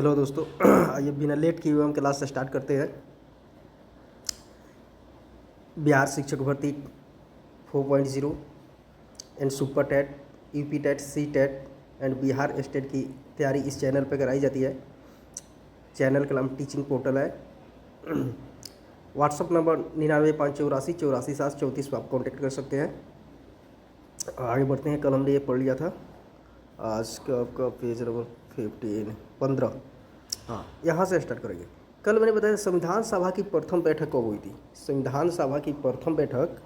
Hello दोस्तों। आइए बिना लेट किए हुए हम क्लास स्टार्ट करते हैं। बिहार शिक्षक भर्ती 4.0 and super TET, UP TET, C TET and Bihar state की तैयारी इस चैनल पर कराई जाती है। चैनल का नाम टीचिंग पोर्टल है। व्हाट्सअप नंबर 99 584 84 7 34 पर आप कॉन्टेक्ट कर सकते हैं। आगे बढ़ते हैं। कल हमने ये पढ़ लिया था। आज का आपका पेज नंबर 15। हाँ, यहाँ से स्टार्ट करेंगे। कल मैंने बताया संविधान सभा की प्रथम बैठक कब हुई थी। संविधान सभा की प्रथम बैठक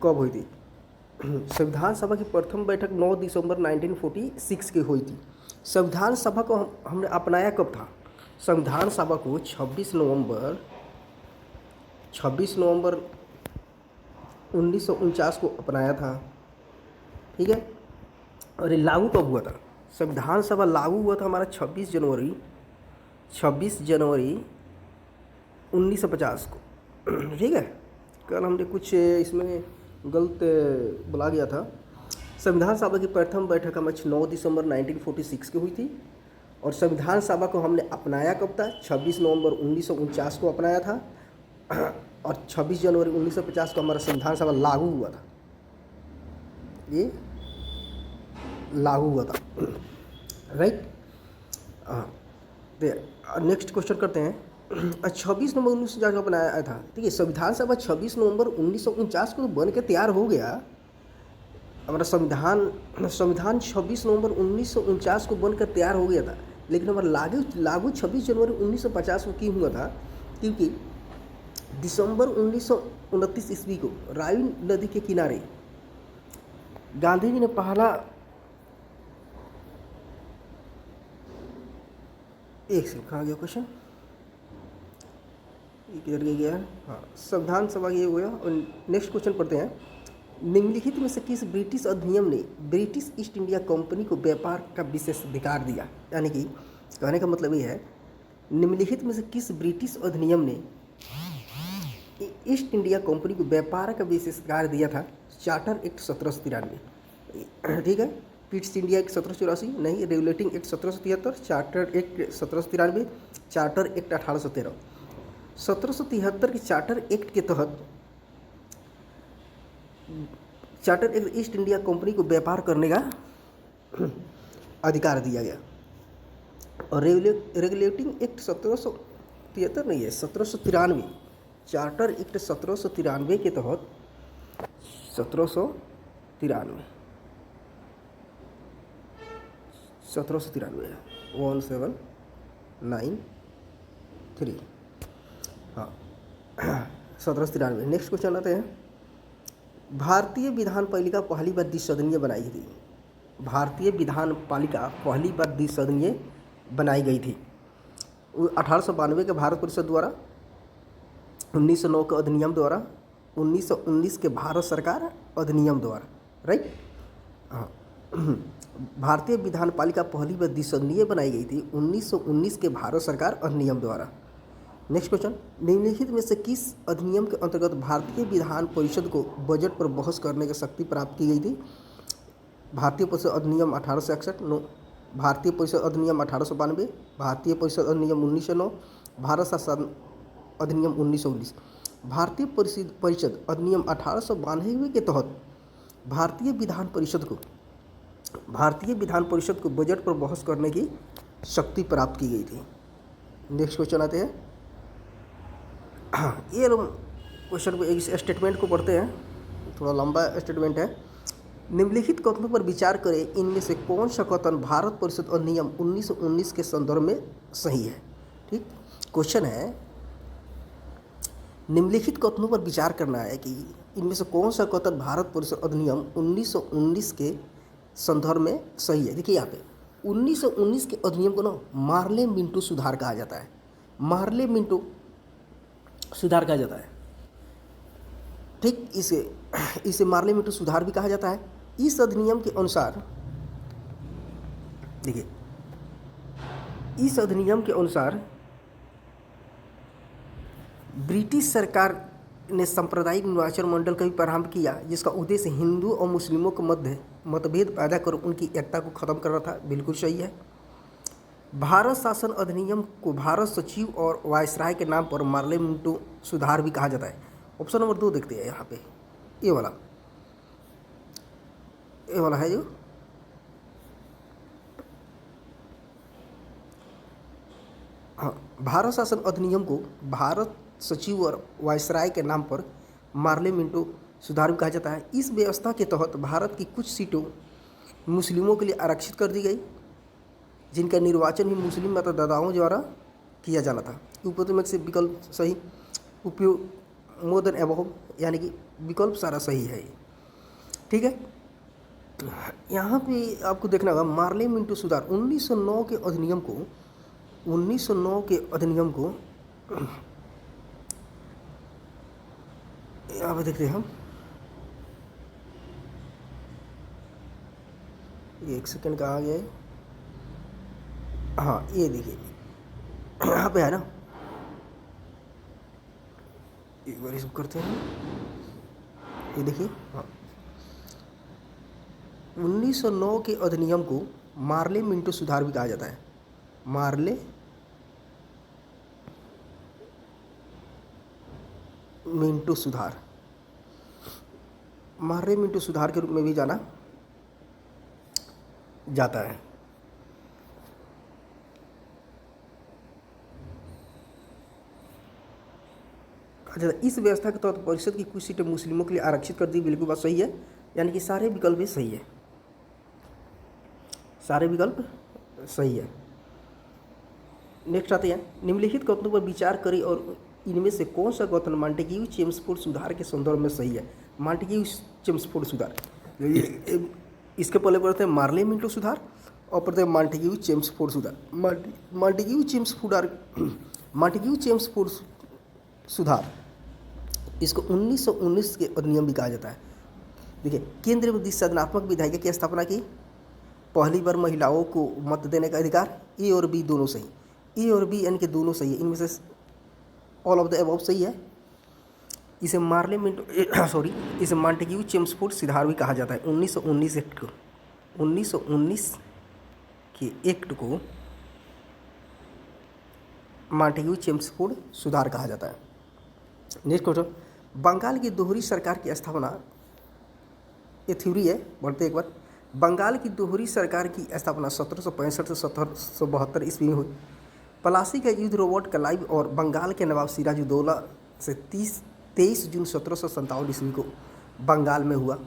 कब हुई थी? संविधान सभा की प्रथम बैठक 9 दिसंबर 1946 की हुई थी। संविधान सभा को हमने अपनाया कब था? संविधान सभा को 26 नवंबर 1949 को अपनाया था। ठीक है। और ये लागू कब हुआ था? संविधान सभा लागू हुआ था हमारा 26 जनवरी 1950 को। ठीक है। कल हमने कुछ इसमें गलत बुला गया था। संविधान सभा की प्रथम बैठक हमारी 9 दिसंबर 1946 की हुई थी। और संविधान सभा को हमने अपनाया कब था? 26 नवंबर 1949 को अपनाया था। और 26 जनवरी 1950 को हमारा संविधान सभा लागू हुआ था। ये लागू हुआ था। राइट। नेक्स्ट क्वेश्चन करते हैं। 26 नवंबर 1949 को बनाया था। ठीक है। संविधान सभा 26 नवंबर 1949 को बन के तैयार हो गया। हमारा संविधान 26 नवंबर 1949 को बनकर तैयार हो गया था। लेकिन हमारा लागू 26 जनवरी 1950 को क्यों हुआ था? क्योंकि दिसंबर 1929 ईस्वी को रावी नदी के किनारे गांधी जी ने पहला एक सेकंड, कहाँ गया क्वेश्चन? किधर गया? हाँ, संविधान सभा ये हुआ। और नेक्स्ट क्वेश्चन पढ़ते हैं। निम्नलिखित में से किस ब्रिटिश अधिनियम ने ब्रिटिश ईस्ट इंडिया कंपनी को व्यापार का विशेष अधिकार दिया? यानी कि कहने का मतलब ये है, निम्नलिखित में से किस ब्रिटिश अधिनियम ने ईस्ट इंडिया कंपनी को व्यापार का विशेष अधिकार दिया था? Charter act 1793। ठीक है। ईस्ट इंडिया एक्ट 1784 नहीं, regulating act 1773, charter act 1793, charter act 1813। 1773 के चार्टर एक्ट के तहत charter act east India company को व्यापार करने का अधिकार दिया गया। और रेगुलेटिंग एक्ट 1773 नहीं है, 1793, चार्टर एक्ट 1793 के तहत 1793 है 1793। हाँ, 1793। नेक्स्ट क्वेश्चन आते हैं। भारतीय विधान पालिका पहली बार द्विसदनीय बनाई थी। भारतीय विधान पालिका पहली बार द्विसदनीय बनाई गई थी 1892 के भारत परिषद द्वारा, 1909 के अधिनियम द्वारा, 1919 के भारत सरकार अधिनियम द्वारा। राइट। हाँ, भारतीय विधान पालिका पहली बार द्विसदनीय बनाई गई थी 1919 के भारत सरकार अधिनियम द्वारा। Next question. निम्नलिखित में से किस अधिनियम के अंतर्गत भारतीय विधान परिषद को बजट पर बहस करने की शक्ति प्राप्त की गई थी? भारतीय परिषद अधिनियम 1861, नो। भारतीय परिषद अधिनियम 1892, भारतीय परिषद अधिनियम 1909, भारत शासन अधिनियम 1919। भारतीय परिषद अधिनियम 1892 के तहत भारतीय विधान परिषद को बजट पर बहस करने की शक्ति प्राप्त की गई थी। नेक्स्ट क्वेश्चन आते हैं। ये क्वेश्चन को एक स्टेटमेंट को पढ़ते हैं, थोड़ा लंबा स्टेटमेंट है। निम्नलिखित कथनों पर विचार करें, इनमें से कौन सा कथन भारत परिषद अधिनियम 1919 के संदर्भ में सही है? ठीक। क्वेश्चन है, निम्नलिखित कथनों पर विचार करना है कि इनमें से कौन सा कथन भारत परिषद अधिनियम 1919 के संदर्भ में सही है। देखिए यहाँ पे 1919 के अधिनियम को ना मार्ले मिंटो सुधार कहा जाता है। मार्ले मिंटो सुधार कहा जाता है। ठीक। इसे मार्ले मिंटो सुधार भी कहा जाता है। इस अधिनियम के अनुसार, देखिए, इस अधिनियम के अनुसार ब्रिटिश सरकार ने सांप्रदायिक निर्वाचन मंडल का भी प्रारंभ किया, जिसका उद्देश्य हिंदू और मुस्लिमों के मध्य मतभेद पैदा कर उनकी एकता को खत्म करना था। बिल्कुल सही है। भारत शासन अधिनियम को भारत सचिव और वायसराय के नाम पर पार्लियामेंटो सुधार भी कहा जाता है। ऑप्शन नंबर 2 देखते हैं यहाँ पे, ये वाला है जो हाँ, भारत शासन अधिनियम को भारत सचिव और वायसराय के नाम पर पार्लियामेंटो सुधार भी कहा जाता है। इस व्यवस्था के तहत भारत की कुछ सीटों मुस्लिमों के लिए आरक्षित कर दी गई, जिनका निर्वाचन भी मुस्लिम मतदाताओं द्वारा किया जाना था। ऊपर में से विकल्प सही, उपयोग मोर देन अबव, यानी कि विकल्प सारा सही है। ठीक है, यहाँ पे आपको देखना होगा पार्लियामेंटो सुधार 1909 के अधिनियम को यहाँ पे देखते हैं हम, एक सेकंड कहाँ गया है, हाँ ये देखिए यहाँ पे है ना, एक बार इसको करते हैं, ये देखिए हाँ 1909 के अधिनियम को पार्लियामेंटो सुधार भी कहा जाता है। पार्लियामेंटो सुधार के रूप में भी जाना जाता है। अच्छा, इस व्यवस्था के तहत परिषद की कुछ सीटें मुस्लिमों के लिए आरक्षित कर दी, बिल्कुल बात सही है, यानी कि सारे विकल्प भी सही है, सारे विकल्प सही है। नेक्स्ट आते हैं, निम्नलिखित कथनों पर विचार करें और इनमें से कौन सा कथन मॉन्टेग्यू चेम्सफोर्ड सुधार के संदर्भ में सही है। मॉन्टेग्यू चेम्सफोर्ड सुधार, इसके पहले पढ़ते हैं पार्लियामेंटो सुधार और पढ़ते हैं मॉन्टेग्यू चेम्सफोर्ड सुधार। मॉन्टेग्यू चेम्सफोर्ड सुधार, इसको 1919 के अधिनियम भी कहा जाता है। देखिए, केंद्र में सदनात्मक विधायिका की स्थापना की, पहली बार महिलाओं को मत देने का अधिकार, ए और बी दोनों सही, ए और बी यानी कि दोनों सही है, इनमें से ऑल ऑफ द अबव सही है। इसे इसे मॉन्टेग्यू चेम्सफोर्ड सुधार भी कहा जाता है। 1919 के एक्ट को मॉन्टेग्यू चेम्सफोर्ड सुधार कहा जाता है। नेक्स्ट क्वेश्चन, बंगाल की दोहरी सरकार की स्थापना, ये थ्योरी है, बढ़ते एक बार। बंगाल की दोहरी सरकार की स्थापना 1765 से 1772 ईस्वी में हुई। पलासी का युद्ध रॉबर्ट क्लाइव और बंगाल के नवाब सिराजुद्दौला से 23 जून 1757 ईस्वी को बंगाल में हुआ।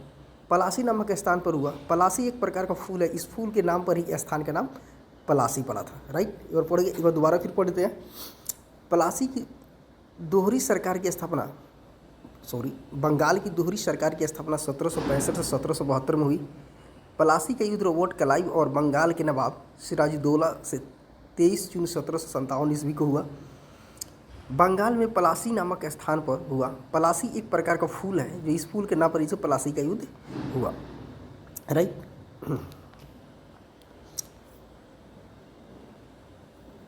पलासी नामक स्थान पर हुआ। पलासी एक प्रकार का फूल है, इस फूल के नाम पर ही स्थान का नाम पलासी पड़ा था। राइट, एक बार पढ़ेंगे, एक बार दोबारा फिर पढ़ देते हैं। पलासी की दोहरी सरकार की स्थापना, बंगाल की दोहरी सरकार की स्थापना 1765 से 1772 में हुई। पलासी का युद्ध रॉबर्ट क्लाइव और बंगाल के नवाब सिराजुद्दौला से 23 जून 1757 ईस्वी को हुआ। बंगाल में पलासी नामक स्थान पर हुआ। पलासी एक प्रकार का फूल है, जो इस फूल के नाम पर इसे पलासी का युद्ध हुआ। राइट,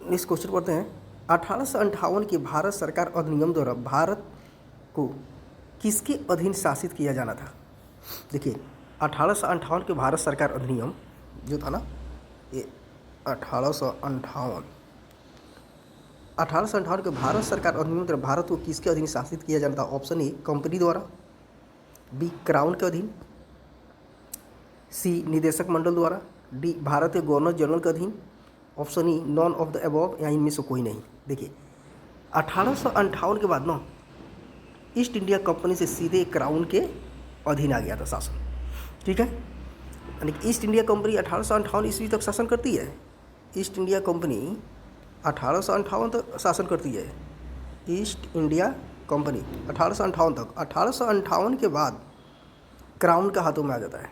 नेक्स्ट क्वेश्चन पढ़ते हैं। 1858 के भारत सरकार अधिनियम द्वारा भारत को किसके अधीन शासित किया जाना था। देखिए, 1858 के भारत सरकार अधिनियम जो था ना, ये 1858 के भारत सरकार अधिनियम द्वारा भारत को किसके अधीन शासित किया जाना था। ऑप्शन ए कंपनी द्वारा, बी क्राउन के अधीन, सी निदेशक मंडल द्वारा, डी भारत के गवर्नर जनरल के अधीन, option E non of the above, या इनमें से कोई नहीं। देखिए, 1858 के बाद ना ईस्ट इंडिया कंपनी से सीधे क्राउन के अधीन आ गया था शासन। ठीक है, यानी कि ईस्ट इंडिया कंपनी 1858 ईस्वी तक शासन करती है। ईस्ट इंडिया कंपनी 1858 तक शासन करती है। ईस्ट इंडिया कंपनी 1858 तक, 1858 के बाद क्राउन का हाथों में आ जाता है।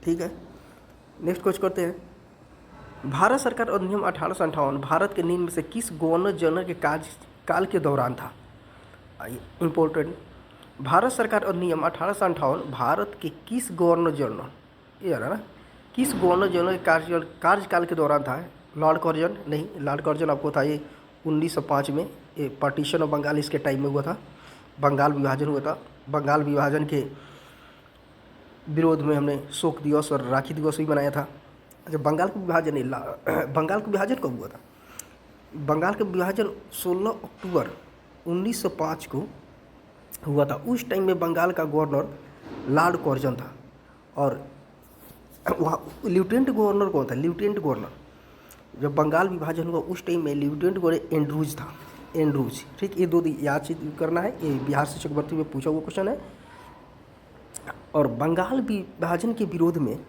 ठीक है, नेक्स्ट क्वेश्चन करते हैं। भारत सरकार अधिनियम 1858 भारत के निम्न में से किस गवर्नर जनरल के काल के दौरान था। इम्पोर्टेंट, भारत सरकार अधिनियम 1858 भारत के किस गवर्नर जनरल, ये ना, किस गवर्नर जनरल के कार्यकाल के दौरान था। लॉर्ड कर्जन नहीं, लॉर्ड कर्जन आपको था ये 1905 में, ये पार्टीशन ऑफ बंगाल इसके टाइम में हुआ था, बंगाल विभाजन हुआ था। बंगाल विभाजन के विरोध में हमने शोक दिवस और राखी दिवस भी मनाया था। अच्छा, बंगाल का विभाजन बंगाल का विभाजन कब हुआ था? बंगाल का विभाजन 16 अक्टूबर 1905 को हुआ था। उस टाइम में बंगाल का गवर्नर लॉर्ड कर्जन था और वहाँ लेफ्टिनेंट गवर्नर कौन था? लेफ्टिनेंट गवर्नर जब बंगाल विभाजन हुआ उस टाइम में लेफ्टिनेंट गवर्नर एंड्रूज था। एंड्रूज, ठीक, ये दो याद से करना है, ये बिहार से चक्रवर्ती में पूछा हुआ क्वेश्चन है। और बंगाल विभाजन के विरोध में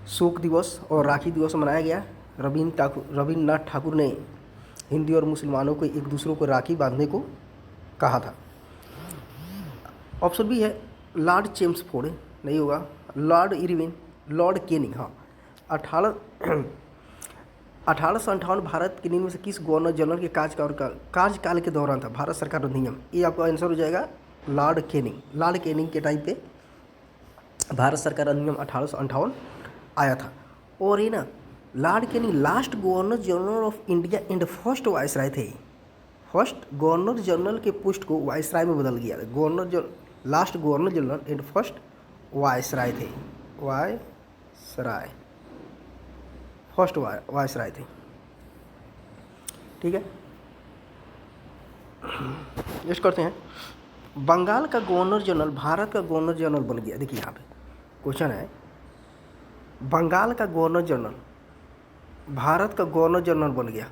शोक दिवस और राखी दिवस मनाया गया। रविन्द्रनाथ ठाकुर ने हिंदी और मुसलमानों को एक दूसरों को राखी बांधने को कहा था। ऑप्शन बी है लॉर्ड चेम्सफोर्ड, नहीं होगा। लॉर्ड इरविन, लॉर्ड केनिंग, हाँ। 1858 भारत के निम्न से किस गवर्नर जनरल के कार्यकाल के दौरान था भारत सरकार अधिनियम? ये आपका आंसर हो जाएगा लॉर्ड केनिंग। लॉर्ड केनिंग के टाइम पे भारत सरकार अधिनियम 1858 आया था। और ये ना Lord Canning last governor general of India and first viceroy थे। फर्स्ट गवर्नर जनरल के पोस्ट को वायसराय में बदल गया। Last governor general and first viceroy थे। वायसराय, फर्स्ट वायसराय थे, ठीक है। नेक्स्ट करते हैं। बंगाल का गवर्नर जनरल भारत का गवर्नर जनरल बन गया। देखिए यहाँ पे क्वेश्चन है, बंगाल का गवर्नर जनरल भारत का गवर्नर जनरल बन गया।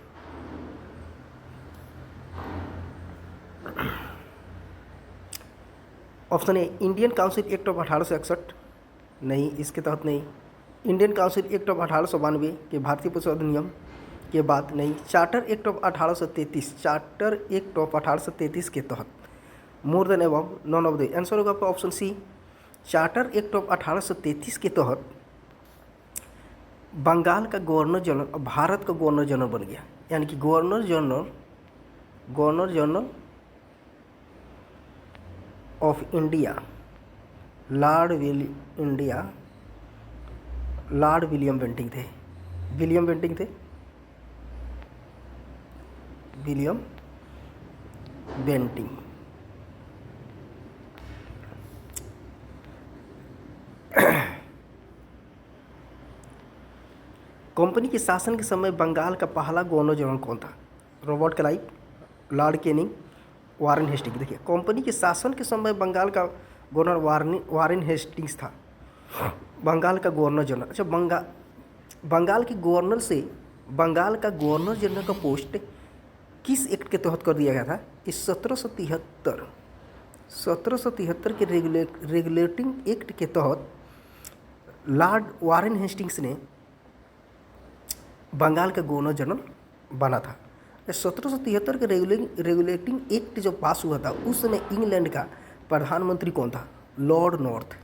Option A Indian council act of 1861, नहीं, इसके तहत नहीं। इंडियन काउंसिल एक्ट ऑफ 1892 के भारतीय पुलिस अधिनियम के बाद नहीं। Charter act of 1833, charter act of 1833 के तहत। More than above, none of the. Answer होगा आपका option C, charter act of 1833 के तहत बंगाल का गवर्नर जनरल भारत का गवर्नर जनरल बन गया। यानी कि governor general of India Lord William Bentinck थे। William Bentinck. कंपनी के शासन के समय बंगाल का पहला गवर्नर जनरल कौन था? Robert Clive, Lord Canning, Warren Hastings. देखिए कंपनी के शासन के समय बंगाल का गवर्नर वारेन हेस्टिंग्स था, बंगाल का गवर्नर जनरल। अच्छा, बंगाल के गवर्नर से बंगाल का गवर्नर जनरल का पोस्ट किस एक्ट के तहत कर दिया गया था? इस 1773 के रेगुलेटिंग एक्ट के तहत लॉर्ड वारेन हेस्टिंग्स ने बंगाल का गवर्नर जनरल बना था। 1773 के रेगुलेटिंग एक्ट जब पास हुआ था उस समय इंग्लैंड का प्रधानमंत्री कौन था? लॉर्ड नॉर्थ था।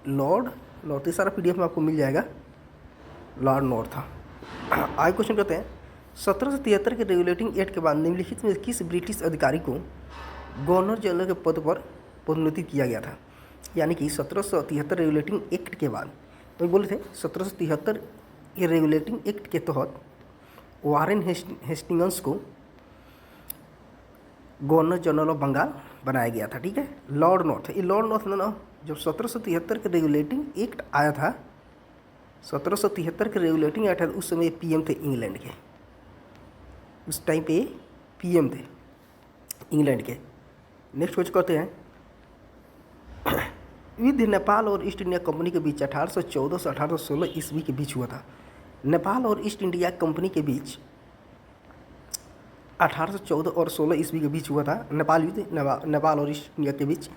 लॉर्ड नॉर्थ, ये सारा पीडीएफ में आपको मिल जाएगा। लॉर्ड नॉर्थ था। आगे क्वेश्चन करते हैं, 1773 के रेगुलेटिंग एक्ट के बाद निम्नलिखित में किस ब्रिटिश अधिकारी को गवर्नर जनरल के पद पर पदोन्नति किया गया था? यानी कि 1773 रेगुलेटिंग एक्ट के बाद, तो बोले थे 1773 के रेगुलेटिंग एक्ट के तहत वारेन हेस्टिंग्स को गवर्नर जनरल ऑफ बंगाल बनाया गया था, ठीक है। लॉर्ड नॉर्थ, ये लॉर्ड नॉर्थ ना जब 1773 के रेगुलेटिंग एक्ट आया था, 1773 के रेगुलेटिंग एक्ट उस समय पीएम थे इंग्लैंड के। उस टाइम पे पीएम थे इंग्लैंड के। नेक्स्ट क्वेश्चन करते हैं, युद्ध नेपाल और ईस्ट इंडिया कंपनी के बीच 1814 से 1816 ईस्वी के बीच हुआ था। नेपाल और ईस्ट इंडिया कंपनी के बीच 1814 और 16 ईस्वी के बीच हुआ था नेपाल युद्ध, नेपाल और ईस्ट इंडिया के बीच।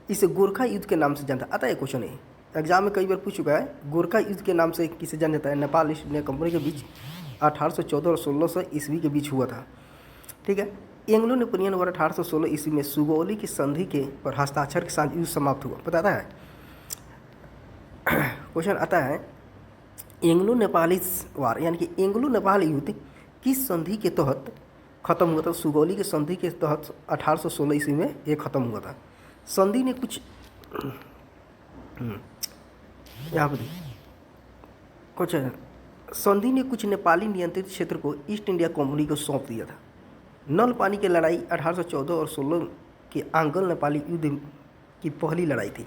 इसे गोरखा युद्ध के नाम से जानता आता है। क्वेश्चन है, एग्जाम में कई बार पूछ चुका है, गोरखा युद्ध के नाम से किसे जाना जाता है? नेपाल ईस्ट इंडिया कंपनी के बीच 1814 और 1600 ईस्वी के बीच हुआ था, ठीक है। एंग्लो नेपोलियन वार 1816 ईस्वी में सुगौली की संधि के और हस्ताक्षर के साथ युद्ध समाप्त हुआ, बताता है। क्वेश्चन आता है, एंग्लो नेपाली वार यानी कि एंग्लो नेपाल युद्ध किस संधि के तहत खत्म हुआ था? सुगौली की संधि के तहत 1816 ईस्वी में ये खत्म हुआ था। संधि ने कुछ यहाँ पर क्वेश्चन, संधि ने कुछ नेपाली नियंत्रित क्षेत्र को ईस्ट इंडिया कंपनी को सौंप दिया था। नल पानी की लड़ाई 1814 और 16 के आंग्ल नेपाली युद्ध की पहली लड़ाई थी,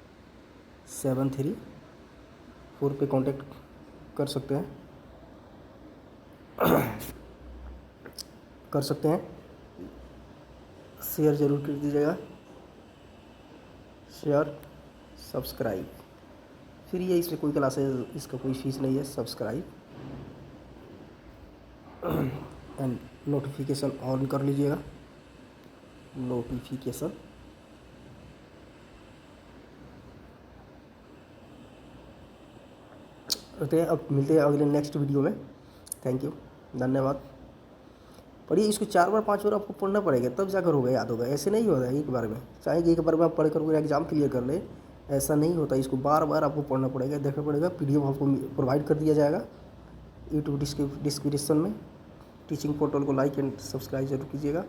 7374 पे कांटेक्ट कर सकते हैं शेयर ज़रूर कर दीजिएगा, शेयर सब्सक्राइब फ्री है, इसमें कोई क्लासेस, इसका कोई फीस नहीं है। सब्सक्राइब एंड नोटिफिकेशन ऑन कर लीजिएगा, नोटिफिकेशन। अब मिलते हैं अगले नेक्स्ट वीडियो में। थैंक यू, धन्यवाद। पढ़िए इसको 4 बार 5 बार आपको पढ़ना पड़ेगा, तब जाकर होगा, याद होगा। ऐसे नहीं होगा एक बार में, चाहे कि एक बार में आप पढ़ कर एग्ज़ाम क्लियर कर ले, ऐसा नहीं होता। इसको बार बार आपको पढ़ना पड़ेगा, देखना पड़ेगा। PDF आपको प्रोवाइड कर दिया जाएगा यूट्यूब डिस्क्रिप्शन में। टीचिंग पोर्टल को लाइक एंड सब्सक्राइब जरूर कीजिएगा।